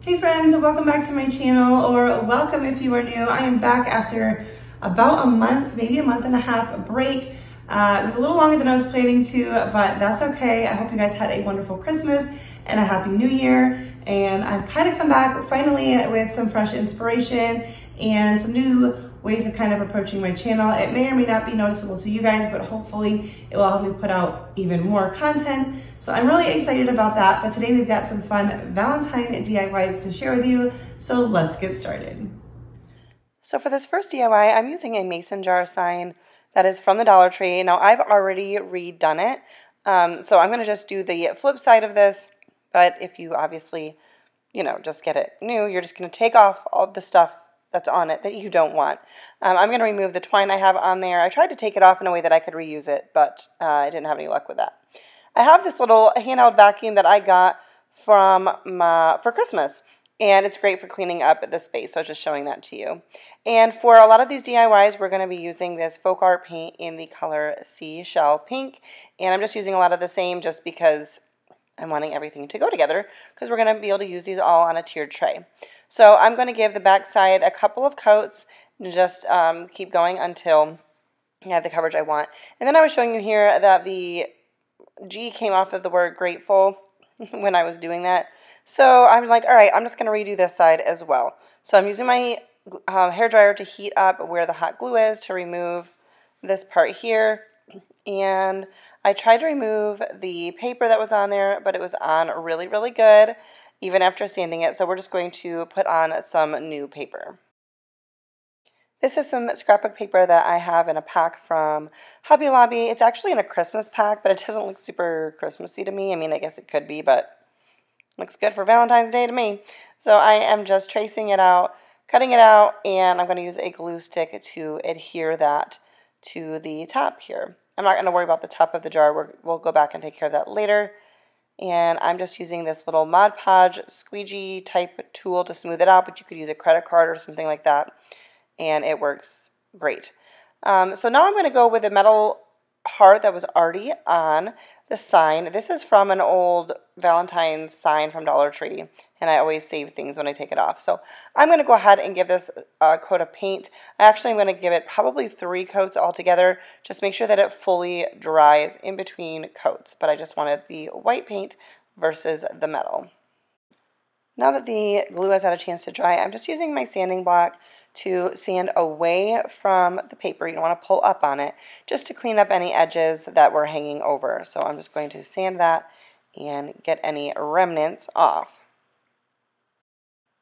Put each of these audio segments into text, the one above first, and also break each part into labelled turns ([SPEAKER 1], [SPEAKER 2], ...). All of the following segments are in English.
[SPEAKER 1] Hey friends, welcome back to my channel, or welcome if you are new. I am back after about a month, maybe a month and a half break. It was a little longer than I was planning to, but that's okay. I hope you guys had a wonderful Christmas and a happy new year. And I've kind of come back finally with some fresh inspiration and some new ways of kind of approaching my channel. It may or may not be noticeable to you guys, but hopefully it will help me put out even more content. So I'm really excited about that. But today we've got some fun Valentine DIYs to share with you. So let's get started. So for this first DIY, I'm using a mason jar sign that is from the Dollar Tree. Now I've already redone it. So I'm gonna just do the flip side of this. But if you obviously, just get it new, you're just gonna take off all the stuff that's on it that you don't want. I'm going to remove the twine I have on there. I tried to take it off in a way that I could reuse it, but I didn't have any luck with that. I have this little handheld vacuum that I got for Christmas, and it's great for cleaning up the space, so just showing that to you. And for a lot of these DIYs, we're going to be using this folk art paint in the color Seashell Pink, and I'm just using a lot of the same just because I'm wanting everything to go together, because we're going to be able to use these all on a tiered tray. So I'm going to give the back side a couple of coats and just keep going until I have the coverage I want. And then I was showing you here that the G came off of the word grateful when I was doing that. So I'm like, all right, I'm just going to redo this side as well. So I'm using my hair dryer to heat up where the hot glue is to remove this part here. And I tried to remove the paper that was on there, but it was on really, really good, even after sanding it. So we're just going to put on some new paper. This is some scrapbook paper that I have in a pack from Hobby Lobby. It's actually in a Christmas pack, but it doesn't look super Christmassy to me. I mean, I guess it could be, but it looks good for Valentine's Day to me. So I am just tracing it out, cutting it out, and I'm going to use a glue stick to adhere that to the top here. I'm not going to worry about the top of the jar. We'll go back and take care of that later. And I'm just using this little Mod Podge squeegee type tool to smooth it out, but you could use a credit card or something like that, and it works great. So now I'm going to go with a metal heart that was already on the sign. This is from an old Valentine's sign from Dollar Tree, and I always save things when I take it off. So I'm going to go ahead and give this a coat of paint. I actually am going to give it probably 3 coats altogether. Just make sure that it fully dries in between coats. But I just wanted the white paint versus the metal. Now that the glue has had a chance to dry, I'm just using my sanding block to sand away from the paper. You don't want to pull up on it, just to clean up any edges that were hanging over. So I'm just going to sand that and get any remnants off.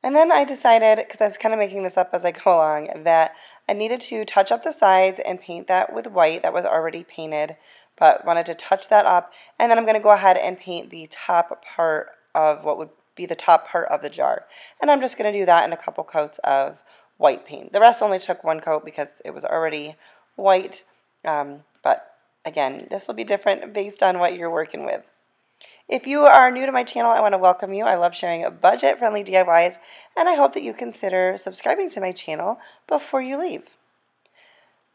[SPEAKER 1] And then I decided, because I was kind of making this up as I go along, that I needed to touch up the sides and paint that with white that was already painted, but wanted to touch that up. And then I'm going to go ahead and paint the top part of what would be the top part of the jar. And I'm just going to do that in a couple coats of white paint. The rest only took 1 coat because it was already white. But again, this will be different based on what you're working with. If you are new to my channel, I want to welcome you. I love sharing budget-friendly DIYs, and I hope that you consider subscribing to my channel before you leave.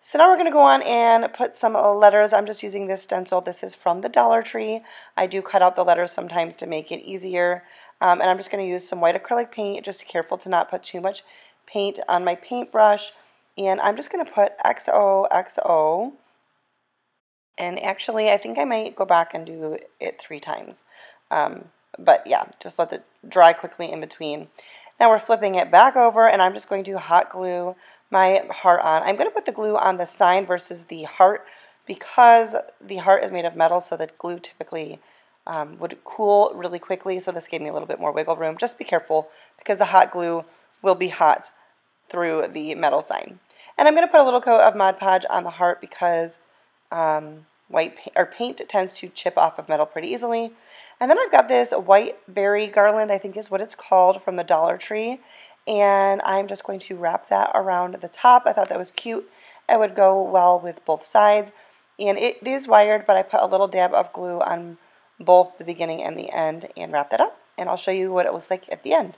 [SPEAKER 1] So now we're going to go on and put some letters. I'm just using this stencil. This is from the Dollar Tree. I do cut out the letters sometimes to make it easier. And I'm just going to use some white acrylic paint, just careful to not put too much paint on my paintbrush. And I'm just going to put XOXO. And actually, I think I might go back and do it 3 times. But yeah, just let it dry quickly in between. Now we're flipping it back over, and I'm just going to hot glue my heart on. I'm going to put the glue on the sign versus the heart because the heart is made of metal, so the glue typically would cool really quickly. So this gave me a little bit more wiggle room. Just be careful because the hot glue will be hot through the metal sign. And I'm going to put a little coat of Mod Podge on the heart because paint tends to chip off of metal pretty easily. And then I've got this white berry garland, I think is what it's called, from the Dollar Tree. And I'm just going to wrap that around the top. I thought that was cute. It would go well with both sides. And it is wired, but I put a little dab of glue on both the beginning and the end and wrap that up. And I'll show you what it looks like at the end.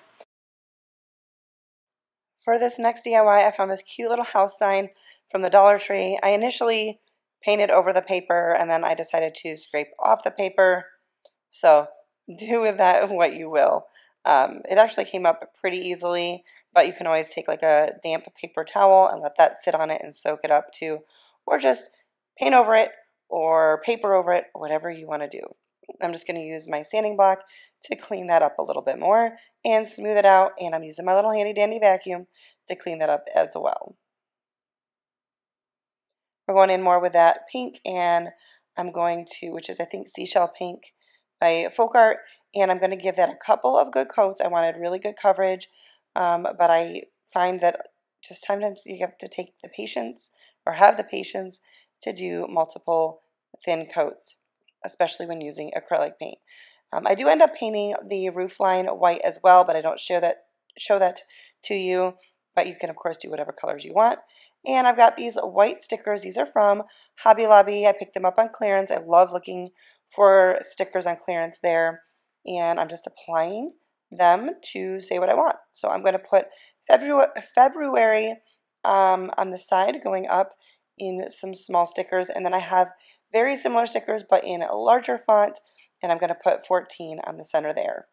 [SPEAKER 1] For this next DIY, I found this cute little house sign from the Dollar Tree. I initially painted over the paper, and then I decided to scrape off the paper. So do with that what you will. It actually came up pretty easily, but you can always take like a damp paper towel and let that sit on it and soak it up too, or just paint over it or paper over it, whatever you want to do. I'm just going to use my sanding block to clean that up a little bit more and smooth it out, and I'm using my little handy dandy vacuum to clean that up as well. We're going in more with that pink, and I'm going to, which is I think Seashell Pink by Folk Art, and I'm going to give that a couple of good coats. I wanted really good coverage, but I find that just sometimes you have to take the patience or have the patience to do multiple thin coats, especially when using acrylic paint. I do end up painting the roof line white as well, but I don't show that to you, but you can of course do whatever colors you want. And I've got these white stickers. These are from Hobby Lobby. I picked them up on clearance. I love looking for stickers on clearance there. And I'm just applying them to say what I want. So I'm going to put February on the side going up in some small stickers. And then I have very similar stickers but in a larger font. And I'm going to put 14 on the center there.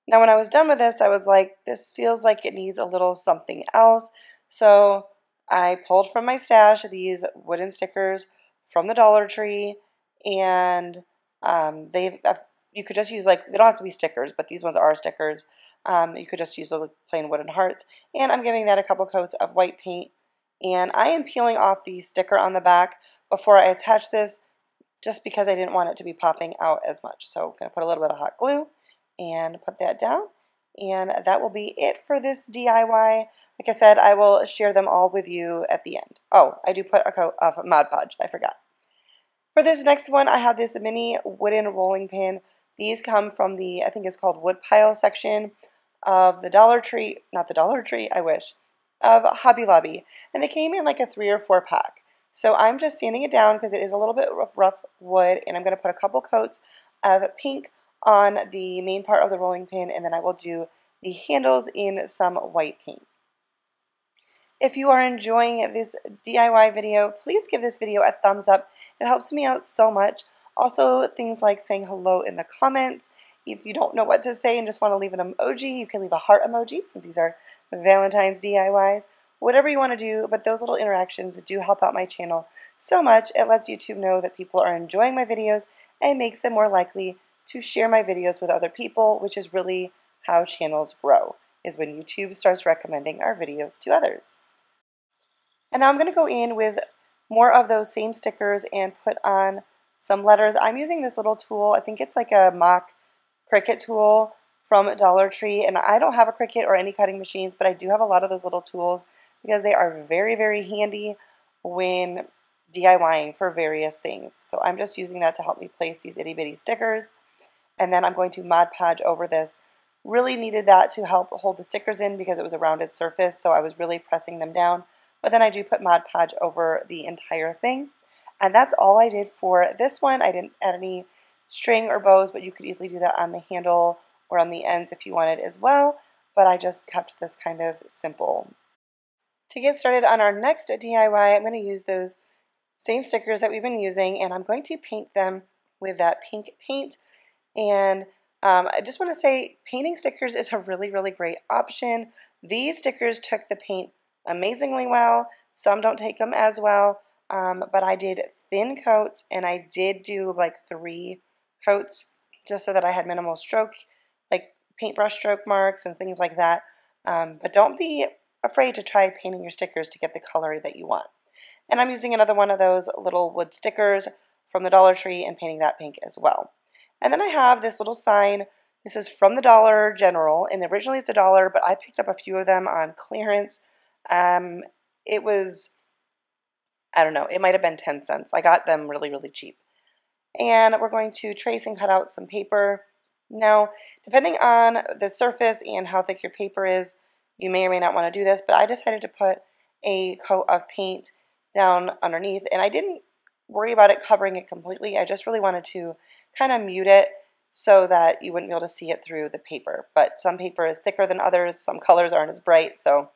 [SPEAKER 1] Now when I was done with this, I was like, this feels like it needs a little something else. So I pulled from my stash these wooden stickers from the Dollar Tree, and you could just use, like, they don't have to be stickers, but these ones are stickers. You could just use the plain wooden hearts. And I'm giving that a couple coats of white paint. And I am peeling off the sticker on the back before I attach this, just because I didn't want it to be popping out as much. So I'm going to put a little bit of hot glue and put that down, and that will be it for this DIY. Like I said, I will share them all with you at the end. Oh, I do put a coat of Mod Podge, I forgot. For this next one, I have this mini wooden rolling pin. These come from the, I think it's called wood pile section of the Dollar Tree, not the Dollar Tree, I wish, of Hobby Lobby. And they came in like a 3 or 4 pack. So I'm just sanding it down because it is a little bit rough wood, and I'm going to put a couple coats of pink on the main part of the rolling pin, and then I will do the handles in some white paint. If you are enjoying this DIY video, please give this video a thumbs up. It helps me out so much. Also, things like saying hello in the comments. If you don't know what to say and just want to leave an emoji, you can leave a heart emoji, since these are Valentine's DIYs. Whatever you want to do, but those little interactions do help out my channel so much. It lets YouTube know that people are enjoying my videos and makes them more likely to share my videos with other people, which is really how channels grow, is when YouTube starts recommending our videos to others. And now I'm going to go in with more of those same stickers and put on some letters. I'm using this little tool. I think it's like a mock Cricut tool from Dollar Tree, and I don't have a Cricut or any cutting machines, but I do have a lot of those little tools because they are very, very handy when DIYing for various things. So I'm just using that to help me place these itty bitty stickers. And then I'm going to Mod Podge over this. Really needed that to help hold the stickers in because it was a rounded surface, so I was really pressing them down. But then I do put Mod Podge over the entire thing. And that's all I did for this one. I didn't add any string or bows, but you could easily do that on the handle or on the ends if you wanted as well. But I just kept this kind of simple. To get started on our next DIY, I'm going to use those same stickers that we've been using, and I'm going to paint them with that pink paint. And I just want to say painting stickers is a really, really great option. These stickers took the paint amazingly well. Some don't take them as well, but I did thin coats, and I did do like 3 coats just so that I had minimal stroke, like paintbrush stroke marks and things like that. But don't be afraid to try painting your stickers to get the color that you want. And I'm using another one of those little wood stickers from the Dollar Tree and painting that pink as well. And then I have this little sign. This is from the Dollar General, and originally it's $1, but I picked up a few of them on clearance. It was, I don't know, it might have been 10 cents. I got them really, really cheap. And we're going to trace and cut out some paper. Now, depending on the surface and how thick your paper is, you may or may not want to do this, but I decided to put a coat of paint down underneath, and I didn't worry about it covering it completely. I just really wanted to kind of mute it so that you wouldn't be able to see it through the paper. But some paper is thicker than others, some colors aren't as bright, so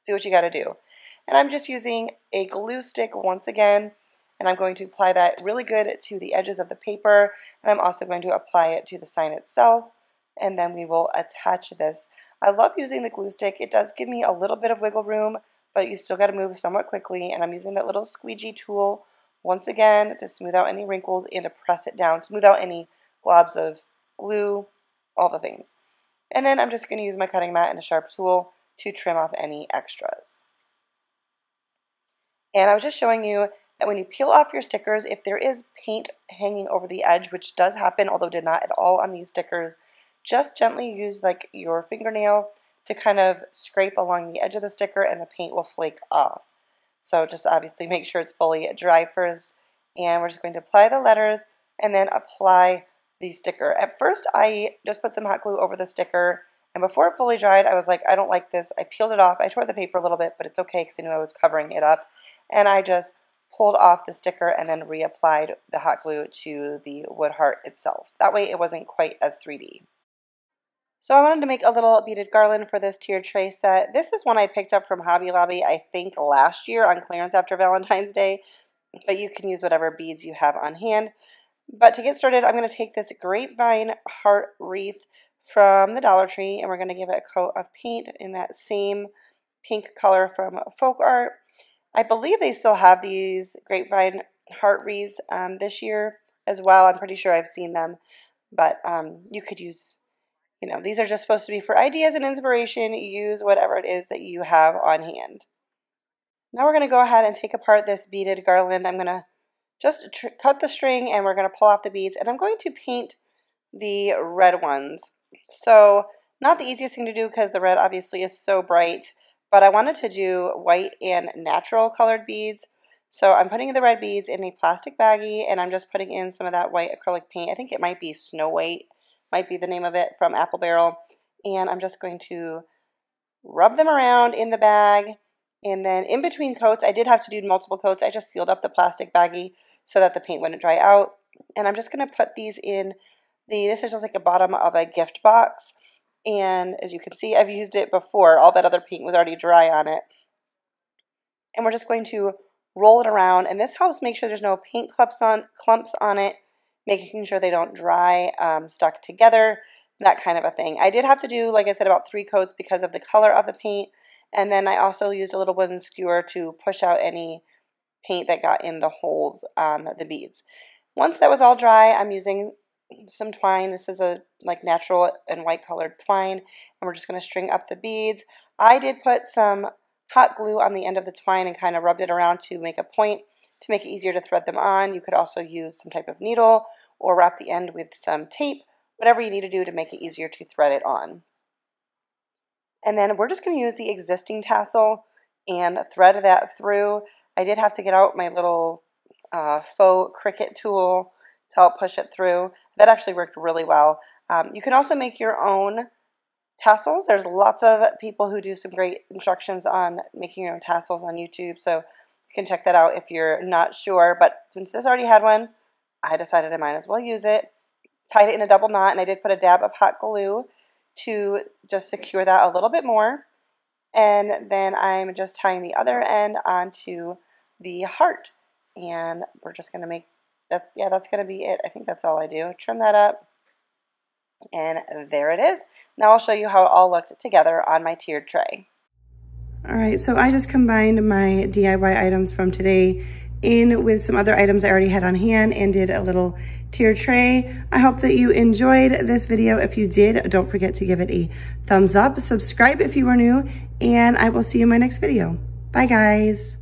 [SPEAKER 1] do what you got to do. And I'm just using a glue stick once again, and I'm going to apply that really good to the edges of the paper, and I'm also going to apply it to the sign itself and then we will attach this. I love using the glue stick. It does give me a little bit of wiggle room, but you still got to move somewhat quickly, and I'm using that little squeegee tool once again to smooth out any wrinkles and to press it down, smooth out any globs of glue, all the things. And then I'm just going to use my cutting mat and a sharp tool to trim off any extras. And I was just showing you that when you peel off your stickers, if there is paint hanging over the edge, which does happen, although did not at all on these stickers, just gently use like your fingernail to kind of scrape along the edge of the sticker and the paint will flake off. So just obviously make sure it's fully dry first, and we're just going to apply the letters and then apply the sticker. At first I just put some hot glue over the sticker, and before it fully dried I was like, I don't like this. I peeled it off. I tore the paper a little bit, but it's okay because I knew I was covering it up, and I just pulled off the sticker and then reapplied the hot glue to the wood heart itself. That way it wasn't quite as 3D. So I wanted to make a little beaded garland for this tiered tray set. This is one I picked up from Hobby Lobby, I think last year on clearance after Valentine's Day, but you can use whatever beads you have on hand. But to get started, I'm going to take this grapevine heart wreath from the Dollar Tree, and we're going to give it a coat of paint in that same pink color from Folk Art. I believe they still have these grapevine heart wreaths this year as well. I'm pretty sure I've seen them, but you could use, you know, these are just supposed to be for ideas and inspiration. Use whatever it is that you have on hand. Now we're going to go ahead and take apart this beaded garland. I'm going to just cut the string and we're going to pull off the beads, and I'm going to paint the red ones. So not the easiest thing to do because the red obviously is so bright, but I wanted to do white and natural colored beads. So I'm putting the red beads in a plastic baggie, and I'm just putting in some of that white acrylic paint. I think it might be Snow White, might be the name of it, from Apple Barrel. And I'm just going to rub them around in the bag. And then in between coats, I did have to do multiple coats. I just sealed up the plastic baggie so that the paint wouldn't dry out. And I'm just going to put these in this is just like a bottom of a gift box. And as you can see, I've used it before. All that other paint was already dry on it. And we're just going to roll it around, and this helps make sure there's no paint clumps on it, making sure they don't dry stuck together, that kind of a thing. I did have to do, like I said, about 3 coats because of the color of the paint, and then I also used a little wooden skewer to push out any paint that got in the holes on the beads. Once that was all dry, I'm using some twine. This is a like natural and white colored twine, and we're just going to string up the beads. I did put some hot glue on the end of the twine and kind of rubbed it around to make a point to make it easier to thread them on. You could also use some type of needle or wrap the end with some tape, whatever you need to do to make it easier to thread it on. And then we're just going to use the existing tassel and thread that through. I did have to get out my little faux Cricut tool to help push it through. That actually worked really well. You can also make your own tassels. There's lots of people who do some great instructions on making your own tassels on YouTube, so you can check that out if you're not sure. But since this already had one, I decided I might as well use it. Tied it in a double knot, and I did put a dab of hot glue to just secure that a little bit more. And then I'm just tying the other end onto the heart, and we're just going to make that's going to be it. I think that's all I do. Trim that up, and there it is. Now I'll show you how it all looked together on my tiered tray. All right, so I just combined my DIY items from today in with some other items I already had on hand and did a little tiered tray. I hope that you enjoyed this video. If you did, don't forget to give it a thumbs up, subscribe if you are new, and I will see you in my next video. Bye guys.